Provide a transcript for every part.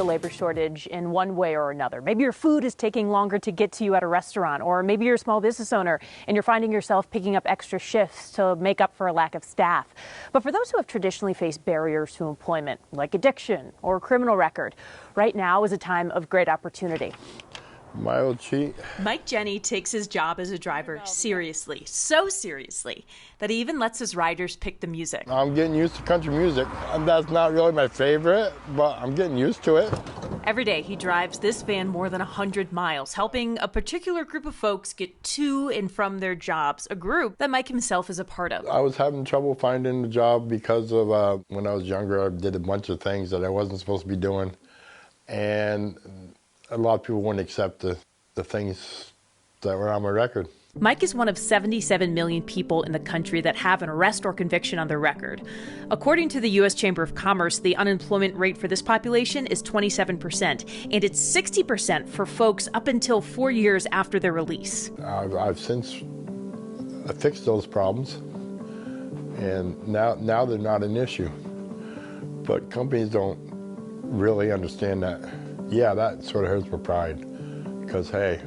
labor shortage in one way or another. Maybe your food is taking longer to get to you at a restaurant, or maybe you're a small business owner and you're finding yourself picking up extra shifts to make up for a lack of staff. But for those who have traditionally faced barriers to employment, like addiction or a criminal record, right now is a time of great opportunity. My old cheat. Mike Jenny takes his job as a driver seriously, so seriously, that he even lets his riders pick the music. I'm getting used to country music. That's not really my favorite, but I'm getting used to it. Every day he drives this van more than 100 miles, helping a particular group of folks get to and from their jobs, a group that Mike himself is a part of. I was having trouble finding a job because of when I was younger, I did a bunch of things that I wasn't supposed to be doing. And a lot of people wouldn't accept the things that were on my record. Mike is one of 77 million people in the country that have an arrest or conviction on their record. According to the U.S. Chamber of Commerce, the unemployment rate for this population is 27%, and it's 60% for folks up until 4 years after their release. I've since fixed those problems, and now they're not an issue. But companies don't really understand that. Yeah, that sort of hurts my pride, because, hey,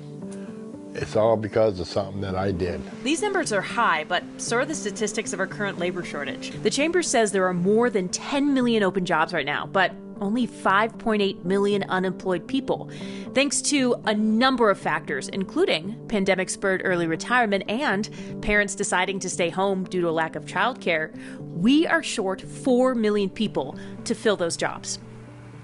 it's all because of something that I did. These numbers are high, but so are the statistics of our current labor shortage. The Chamber says there are more than 10 million open jobs right now, but only 5.8 million unemployed people, thanks to a number of factors, including pandemic-spurred early retirement and parents deciding to stay home due to a lack of childcare. We are short 4 million people to fill those jobs.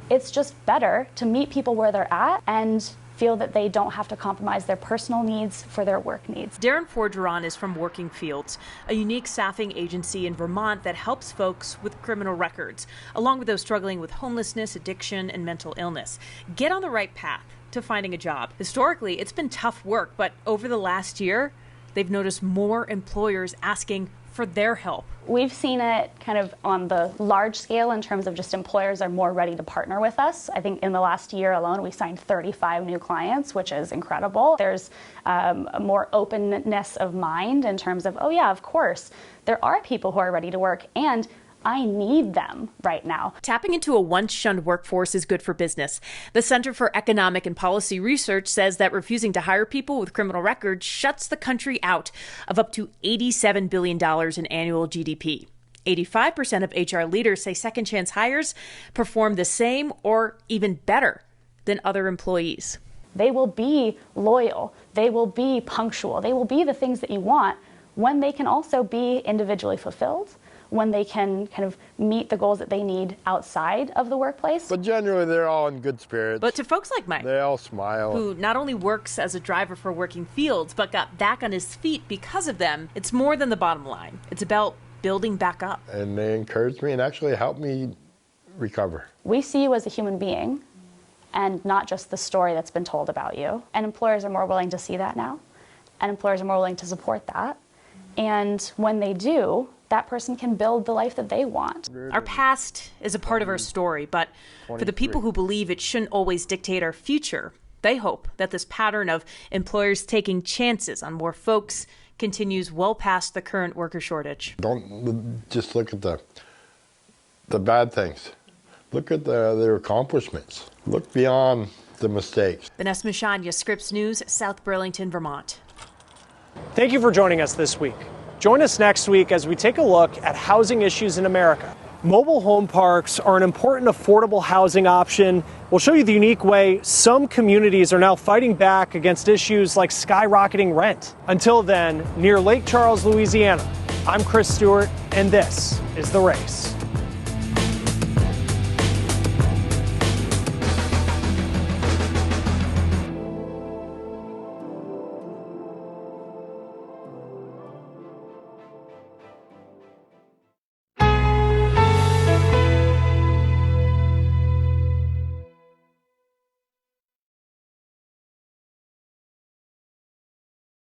It's just better to meet people where they're at and feel that they don't have to compromise their personal needs for their work needs. Darren Forgeron is from Working Fields, a unique staffing agency in Vermont that helps folks with criminal records, along with those struggling with homelessness, addiction, and mental illness, get on the right path to finding a job. Historically, it's been tough work, but over the last year, they've noticed more employers asking for their help. We've seen it kind of on the large scale in terms of just employers are more ready to partner with us. I think in the last year alone, we signed 35 new clients, which is incredible. There's a more openness of mind in terms of, oh yeah, of course, there are people who are ready to work and I need them right now. Tapping into a once-shunned workforce is good for business. The Center for Economic and Policy Research says that refusing to hire people with criminal records shuts the country out of up to $87 billion in annual GDP. 85% of HR leaders say second chance hires perform the same or even better than other employees. They will be loyal. They will be punctual. They will be the things that you want when they can also be individually fulfilled, when they can kind of meet the goals that they need outside of the workplace. But generally, they're all in good spirits. But to folks like Mike, they all smile, who not only works as a driver for Working Fields, but got back on his feet because of them, it's more than the bottom line. It's about building back up. And they encouraged me and actually helped me recover. We see you as a human being and not just the story that's been told about you. And employers are more willing to see that now. And employers are more willing to support that. And when they do, that person can build the life that they want. Our past is a part of our story, but for the people who believe it shouldn't always dictate our future, they hope that this pattern of employers taking chances on more folks continues well past the current worker shortage. Don't just look at the bad things. Look at their accomplishments. Look beyond the mistakes. Vanessa Mashanya, Scripps News, South Burlington, Vermont. Thank you for joining us this week. Join us next week as we take a look at housing issues in America. Mobile home parks are an important affordable housing option. We'll show you the unique way some communities are now fighting back against issues like skyrocketing rent. Until then, near Lake Charles, Louisiana, I'm Chris Stewart, and this is The Race.